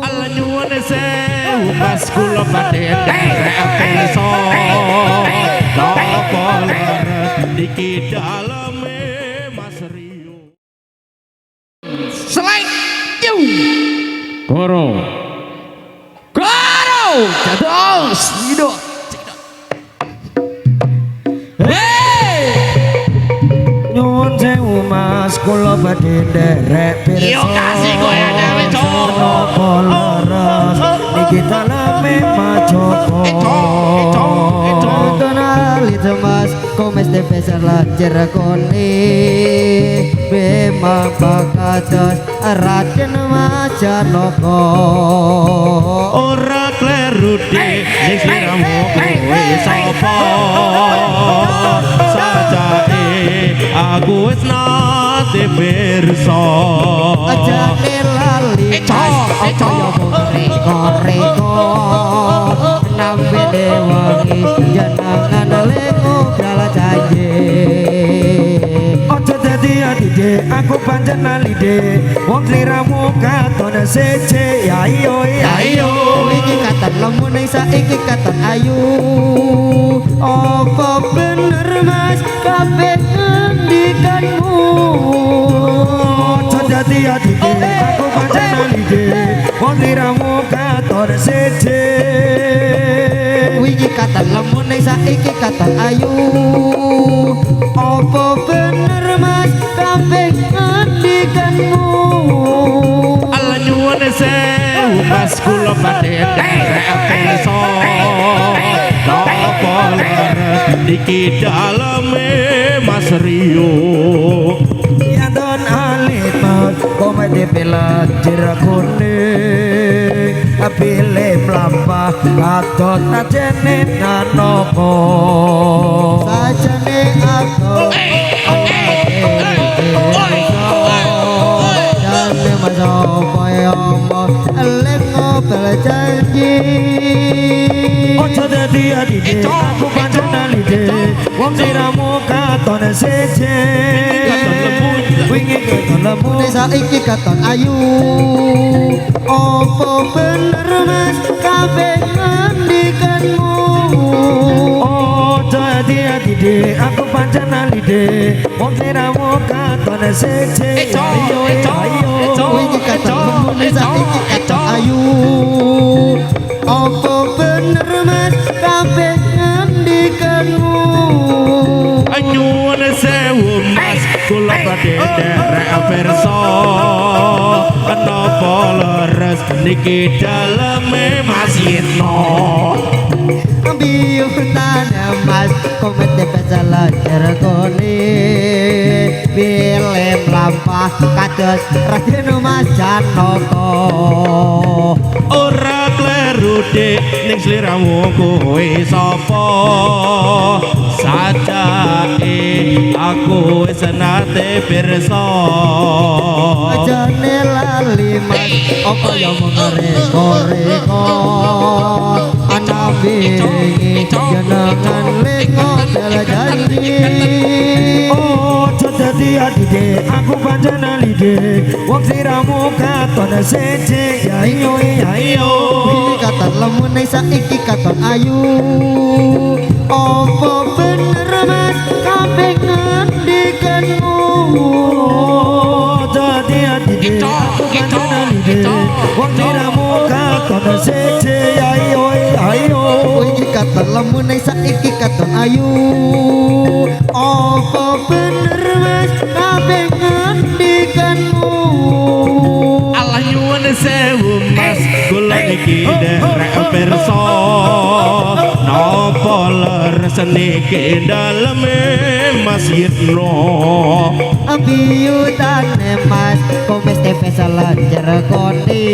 Allah nyuwun sewu Mas kula badhe nderek pirsa napa leres niki daleme Mas Rio Selek yu Goro Dados hidup nyuwun sewu Mas kula badhe nderek pirsa yo kasih kowe dhewe napa leres niki daleme Majoko Tonali Mas komes de besar lancer koni memang bakados Raden Majanaka ora kleru dik ning sliramu kowe sapa sajake aku wis nate pirsa aja lali apa yo reko nambe dewangi jenengan lego dala janji aja dadi adike aku pancen alide wong sliramu katon sece ya iyo iki katon lemu ning saiki katon ayu apa bener Mas kabeh ngendikanmu aja dadi adike aku pancen alide wong sliramu katon sece iki katon lemu ning saiki katon ayu apa bener Mas kabeh ngendikanmu Allah nyuwun sewu Mas kula badhe nderek pirsa napa leres niki daleme Mas Rio ya don alit Mas komedi pilat jerakone apile mlampah katon ajene nanoko sajane aku jane masopo yomo lengo belajanji ojo dadi adike aku pancen alide wong sliramu katon sece wingi katon lemu saiki katon ayu apa bener Mas kabeh ngendikanmu ojo dadi aku pancen alide wong sliramu katon sece ayo wingi katon lemu saiki katon ayu apa bener Mas kabeh ngendikanmu nyuwun sewu Mas kula badhe nderek pirsa napa leres niki daleme Mas Yitno biutane Mas komet pecalan jerkone bilem lampah kados Raden Majanaka ora kleru dik ning sliramu kowe sapa sajake aku wis nate pirsa ajane lali Mas apa yo reko ana wingi jenengan lengo dala janji ojo dadi adike aku pancen alide wong sliramu katon sece ya iyo iki katon lemu ning saiki katon ayu apa bener Mas kabeh ngendikanmu dadi adike aku pancen alide wong sliramu katon sece ya iyo iki katon lemu ning saiki katon ayu apa bener Mas kabeh ngendikanmu Allah nyuwun sewu Mas kula niki nderek pirsa napa leres niki daleme Mas Yitno biutane Mas komes pesalan jerkone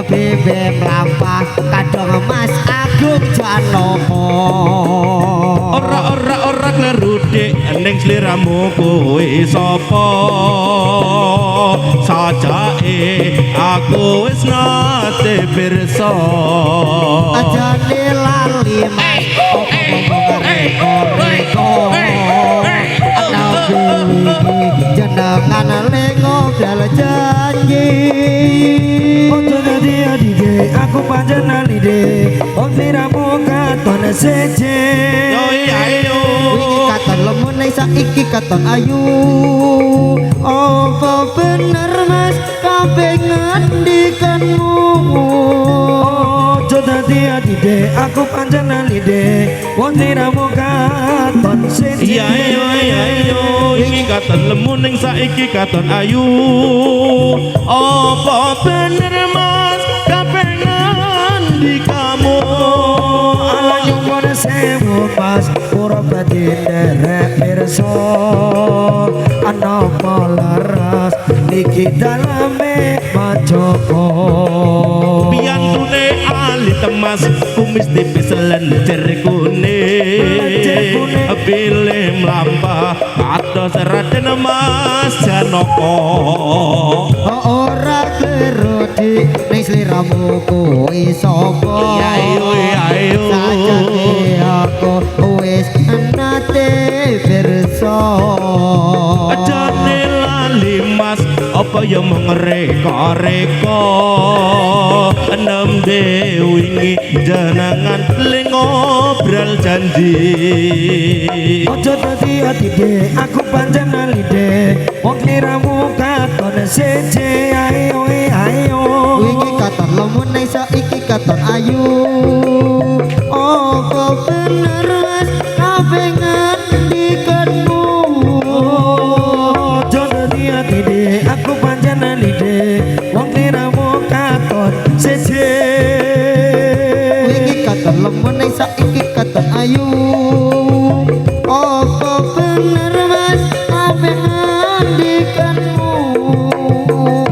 bebe mlampah kadang Mas Agung Janaka ora kleru dik ning sliramu kowe sapa sajake aku wis nate pirsa ajane lali Mas reko jenengan lengo bela janji Ojo dadi adike aku pancen alide wong sliramu katon seje Iki katon lemu ning saiki katon ayu apa bener mas kabeh ngendikanmu Ojo dadi adike aku pancen alide wong sliramu katon seje Iki katon lemu ning saiki katon ayu apa bener mas kapengan di kamu ala nyuwun sewu pas ora badhe derek pirsa ana laras niki daleme majoko piyantune ali temas kumis tipis lenjer kuning pilih mlampah atos Raden Mas Janaka ora gerodi ning sliramu kuwi sapa sajane aku wis nate pirsa ajane lali mas apa ya mengreka-reka enem wingi jenengan ling ngobrol janji Ojo dadi adike aku pancen alide wong sliramu katon seje ayo wingi katon lemu ning saiki katon ayu apa bener mas kabeh ngendikanmu Ojo dadi adike aku pancen alide wong sliramu katon seje wingi katon lemu ning saiki katon ayu apa bener mas kabeh ngendikanmu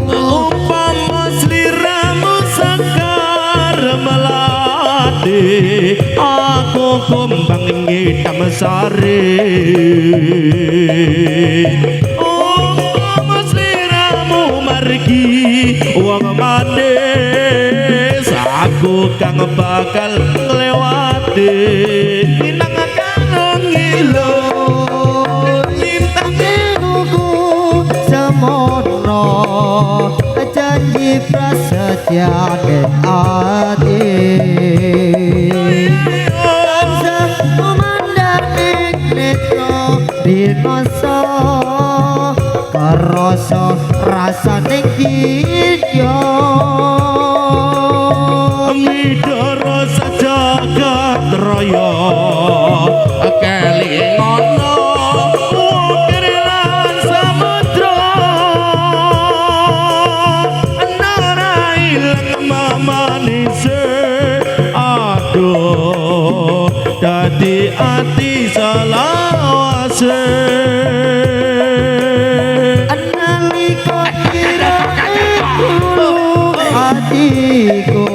umpama sliramu sekar melati aku kumbang ngitam sari umpama sliramu margi wong manis aku kang bakal nglewati minang kang ngilo Tanginuku semono janji prasetya den ati tansah memandang netra dinoso karasa rasane kidya midoro sajagat raya kelingono ukirilan samudra narailang mamanise aduh dadi ati salawase analika kira hatiku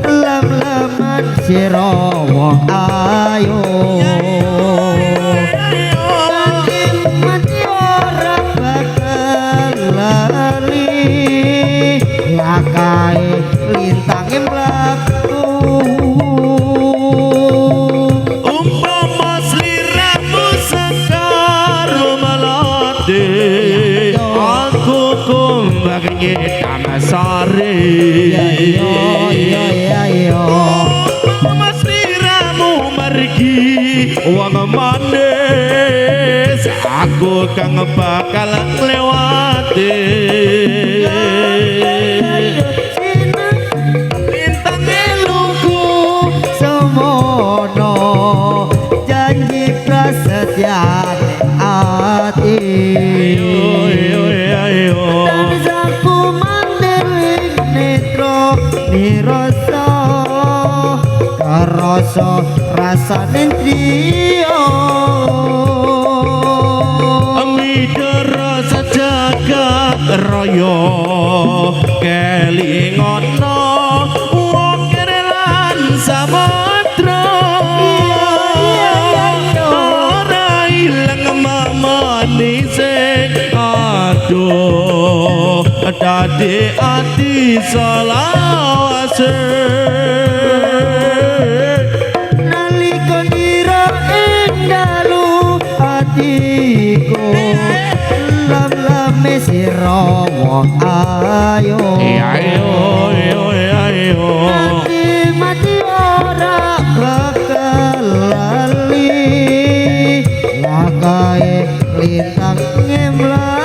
lem-leman sira wong ayu saking mati ora bakal lali lakae lintange mlaku umpama sliramu sekar melati aku kumbang ngitam sari umpama sliramu margi wong manis aku kang bakal nglewati lintang eluku semono janji prasetya ati tansaku mandeling netra nirasa karasa rasane triya midoro sajagat raya kelingono ukirilan samudra ora ilang mamanise aduh dadi ati salawase nalika nira ing dalu atiku lam-lam Salame sira wong ayu ayo mati ora bakal lali lakae lintang ngemla